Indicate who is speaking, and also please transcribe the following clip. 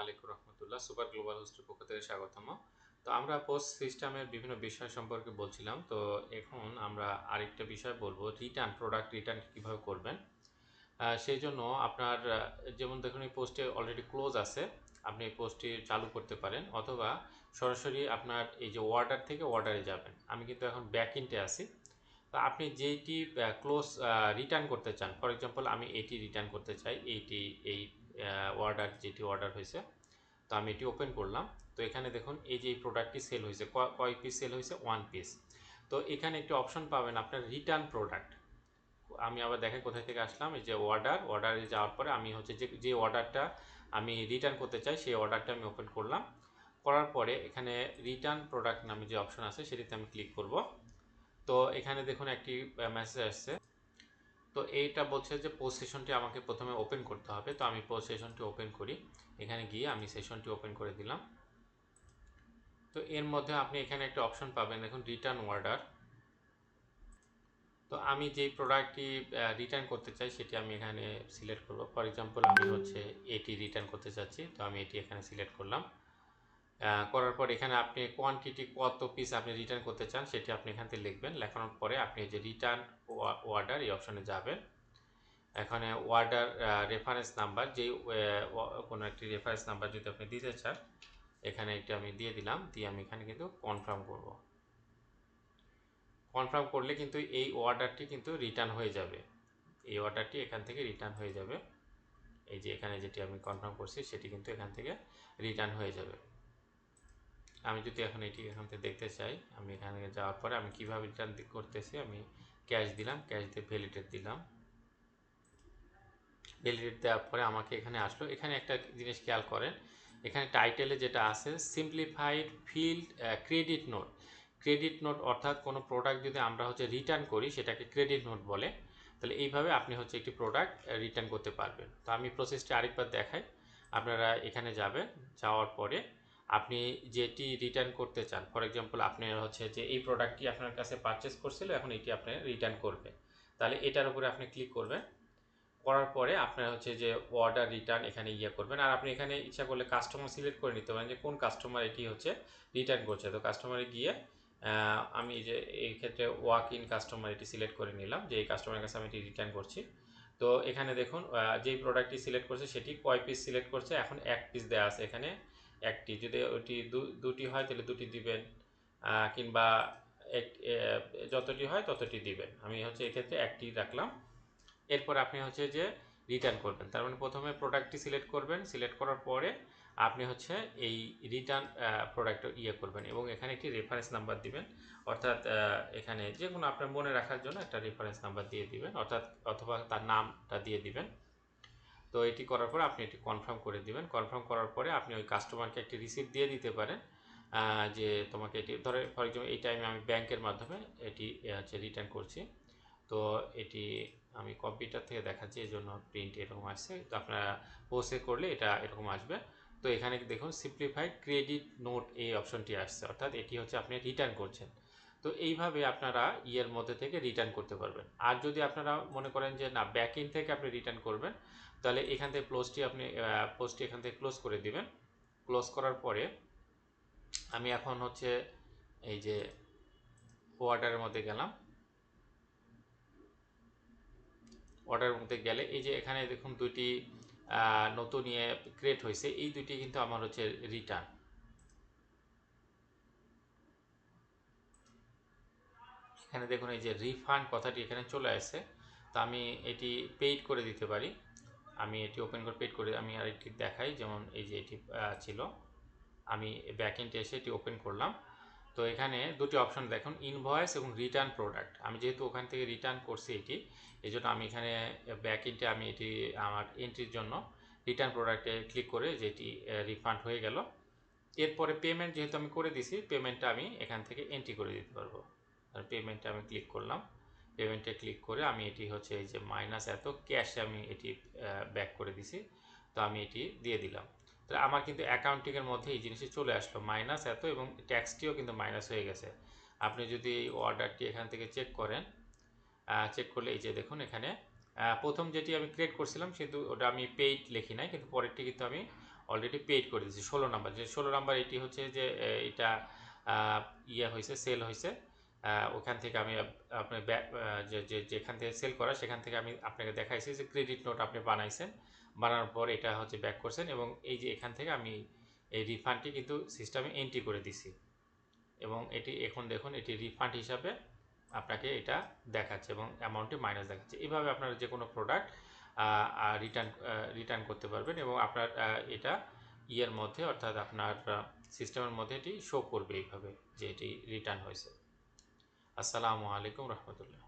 Speaker 1: আলাইকুম রহমতুল্লাহ। Super global হোস্টের পক্ষ থেকে স্বাগতম। তো আমরা পোস্ট সিস্টেমের বিভিন্ন বিষয় সম্পর্কে বলছিলাম। তো এখন আমরা আরেকটা বিষয় বলবো, রিটার্ন প্রোডাক্ট রিটার্ন কীভাবে করবেন। সেই জন্য আপনার যেমন দেখুন এই পোস্টে অলরেডি ক্লোজ আছে, আপনি এই পোস্টটি চালু করতে পারেন, অথবা সরাসরি আপনার এই যে অর্ডার থেকে অর্ডারে যাবেন। আমি কিন্তু এখন ব্যাক ইনটে আছি। তো আপনি যেইটি ক্লোজ রিটার্ন করতে চান, ফর এক্সাম্পল আমি এটি রিটার্ন করতে চাই, এই অর্ডার যেটি অর্ডার হয়েছে, তো আমি এটি ওপেন করলাম। তো এখানে দেখুন এই যে এই প্রোডাক্টটি সেল হয়েছে, কয় পিস সেল হয়েছে? 1 পিস। তো এখানে একটি অপশন পাবেন আপনার রিটার্ন প্রোডাক্ট। আমি আবার দেখে কোথায় থেকে আসলাম, এই যে অর্ডারে যাওয়ার পরে আমি হচ্ছে যে অর্ডারটা আমি রিটার্ন করতে চাই সেই অর্ডারটা আমি ওপেন করলাম। করার পরে এখানে রিটার্ন প্রোডাক্ট নামে যে অপশন আছে সেটিতে আমি ক্লিক করব। তো এখানে দেখুন একটি মেসেজ আসছে। তো এইটা বলছে যে পোস্ট সেশনটি আমাকে প্রথমে ওপেন করতে হবে। তো আমি পোস্ট সেশনটি ওপেন করি, এখানে গিয়ে আমি সেশনটি ওপেন করে দিলাম। তো এর মধ্যে আপনি এখানে একটা অপশন পাবেন, দেখুন রিটার্ন অর্ডার। তো আমি যেই প্রোডাক্টটি রিটার্ন করতে চাই সেটি আমি এখানে সিলেক্ট করব। ফর এক্সাম্পল আমি হচ্ছে এটি রিটার্ন করতে চাচ্ছি, তো আমি এটি এখানে সিলেক্ট করলাম। করার পর এখানে আপনি কোয়ান্টিটি কত পিস আপনি রিটার্ন করতে চান সেটি আপনি এখান থেকে লিখবেন। লেখানোর পরে আপনি যে রিটার্ন অর্ডার এই অপশনে যাবেন। এখানে অর্ডার রেফারেন্স নাম্বার, যেই কোনো একটি রেফারেন্স নাম্বার যদি আপনি দিতে চান, এখানে এটা আমি দিয়ে দিলাম। দিয়ে আমি এখানে কিন্তু কনফার্ম করব। কনফার্ম করলে কিন্তু এই অর্ডারটি কিন্তু রিটার্ন হয়ে যাবে। এই অর্ডারটি এখান থেকে রিটার্ন হয়ে যাবে। এই যে এখানে যেটি আমি কনফার্ম করছি সেটি কিন্তু এখান থেকে রিটার্ন হয়ে যাবে। আমি যদি এখন এটি এখান থেকে দেখতে চাই, আমি এখানে যাওয়ার পরে আমি কিভাবে রিটার্ন করতেছি, আমি ক্যাশ দিলাম, ক্যাশ দিয়ে ভ্যালিডেট দিলাম। ভ্যালিডেট দেওয়ার পরে আমাকে এখানে আসলো। এখানে একটা জিনিস খেয়াল করেন, এখানে টাইটেলে যেটা আছে simplified field credit note. Credit note অর্থাৎ কোনো প্রোডাক্ট যদি আমরা হচ্ছে রিটার্ন করি সেটাকে ক্রেডিট নোট বলে। তাহলে এইভাবে আপনি হচ্ছে একটি প্রোডাক্ট রিটার্ন করতে পারবেন। তো আমি প্রসেসটি আরেকবার দেখাই। আপনারা এখানে যাবেন, যাওয়ার পরে আপনি যেটি রিটার্ন করতে চান, ফর এক্সাম্পল আপনি হচ্ছে যে এই প্রোডাক্টটি আপনার কাছে পারচেস করছিল, এখন এটি আপনি রিটার্ন করবে। তাহলে এটার উপরে আপনি ক্লিক করবেন। করার পরে আপনার হচ্ছে যে অর্ডার রিটার্ন এখানে করবেন। আর আপনি এখানে ইচ্ছা করলে কাস্টমার সিলেক্ট করে নিতে পারেন যে কোন কাস্টমার এটি হচ্ছে রিটার্ন করছে। তো কাস্টমারে গিয়ে আমি যে এই ক্ষেত্রে ওয়াক ইন কাস্টমার এটি সিলেক্ট করে নিলাম, যে এই কাস্টমারের কাছে আমি এটি রিটার্ন করছি। তো এখানে দেখুন যেই প্রোডাক্টটি সিলেক্ট করছে সেটি কয় পিস সিলেক্ট করছে, এখন 1 পিস দেওয়া আছে এখানে একটি। যদি ওটি দুটি হয় তাহলে দুটি দিবেন, কিংবা যতটি হয় ততটি দিবেন। আমি হচ্ছে এক্ষেত্রে একটি রাখলাম। এরপর আপনি হচ্ছে যে রিটার্ন করবেন, তার মানে প্রথমে প্রোডাক্টটি সিলেক্ট করবেন, সিলেক্ট করার পরে আপনি হচ্ছে এই রিটার্ন প্রোডাক্ট করবেন এবং এখানে একটি রেফারেন্স নাম্বার দিবেন। অর্থাৎ এখানে যে কোনো আপনার মনে রাখার জন্য একটা রেফারেন্স নাম্বার দিয়ে দিবেন, অর্থাৎ অথবা তার নামটা দিয়ে দিবেন। তো এটি করার পরে আপনি এটি কনফার্ম করে দিবেন। কনফার্ম করার পরে আপনি ওই কাস্টমারকে একটি রিসিপ্ট দিয়ে দিতে পারেন, যে তোমাকে এটি ধরে, ফর এক্সাম্পল এই টাইমে আমি ব্যাংকের মাধ্যমে এটি হচ্ছে রিটার্ন করছি। তো এটি আমি কম্পিউটার থেকে দেখাচ্ছি, এই জন্য প্রিন্ট এরকম আসছে। তো আপনারা পোস্টে করলে এটা এরকম আসবে। তো এখানে দেখুন সিম্পলিফাইড ক্রেডিট নোট এই অপশনটি আসছে, অর্থাৎ এটি হচ্ছে আপনি রিটার্ন করছেন। তো এইভাবে আপনারা মধ্যে থেকে রিটার্ন করতে পারবেন। আর যদি আপনারা মনে করেন যে না ব্যাক ইন থেকে আপনি রিটার্ন করবেন, তাহলে এখান থেকে পোস্টটি এখান থেকে ক্লোজ করে দিবেন। ক্লোজ করার পরে আমি এখন হচ্ছে এই যে অর্ডারের মধ্যে গেলাম। অর্ডারের মধ্যে গেলে এই যে এখানে দেখুন দুটি নতুন ক্রিয়েট হয়েছে, এই দুটি কিন্তু আমার হচ্ছে রিটার্ন। এখানে দেখুন এই যে রিফান্ড কথাটি এখানে চলে আসছে। তো আমি এটি পেইড করে দিতে পারি। আমি এটি ওপেন করে পেইড করে আমি আরেকটি দেখাই, যেমন এই যে এটি ছিল, আমি ব্যাকএন্ডে এসে এটি ওপেন করলাম। তো এখানে দুটি অপশন দেখুন, ইনভয়েস এবং রিটার্ন প্রোডাক্ট। আমি যেহেতু ওখান থেকে রিটার্ন করছি এটি, এই জন্য আমি এখানে ব্যাকএন্ডে আমি এটি আমার এন্ট্রির জন্য রিটার্ন প্রোডাক্টে ক্লিক করে যেটি রিফান্ড হয়ে গেল। এরপরে পেমেন্ট যেহেতু আমি করে দিছি, পেমেন্টটা আমি এখান থেকে এন্ট্রি করে দিতে পারবো। আর পেমেন্টে আমি ক্লিক করলাম। পেমেন্টে ক্লিক করে আমি এটি হচ্ছে এই যে মাইনাস এত ক্যাশে আমি এটি ব্যাক করে দিছি। তো আমি এটি দিয়ে দিলাম। তো আমার কিন্তু অ্যাকাউন্টিংয়ের মধ্যে এই জিনিসটি চলে আসলো মাইনাস এত, এবং ট্যাক্সটিও কিন্তু মাইনাস হয়ে গেছে। আপনি যদি এই অর্ডারটি এখান থেকে চেক করেন, চেক করলে এই যে দেখুন এখানে প্রথম যেটি আমি ক্রিয়েট করছিলাম কিন্তু ওটা আমি পেইড লিখি নাই, কিন্তু পরেরটি কিন্তু আমি অলরেডি পেইড করে দিয়েছি 16 নাম্বার, যে 16 নাম্বার এটি হচ্ছে যে এটা ইয়ে হয়েছে, সেল হয়েছে। ওখান থেকে আমি আপনার যেখান থেকে সেল করা সেখান থেকে আমি আপনাকে দেখাইছি যে ক্রেডিট নোট আপনি বানাইছেন, বানানোর পর এটা হচ্ছে ব্যাক করছেন, এবং এই যে এখান থেকে আমি এই রিফান্ডটি কিন্তু সিস্টেমে এন্ট্রি করে দিছি, এবং এটি এখন দেখুন এটি রিফান্ড হিসাবে আপনাকে এটা দেখাচ্ছে এবং অ্যামাউন্টটি মাইনাস দেখাচ্ছে। এইভাবে আপনারা যে কোনো প্রোডাক্ট রিটার্ন করতে পারবেন, এবং আপনার এটা ইয়ের মধ্যে অর্থাৎ আপনার সিস্টেমের মধ্যে এটি শো করবে এইভাবে যে এটি রিটার্ন হয়েছে। আসসালামু আলাইকুম রহমতুল্লাহ।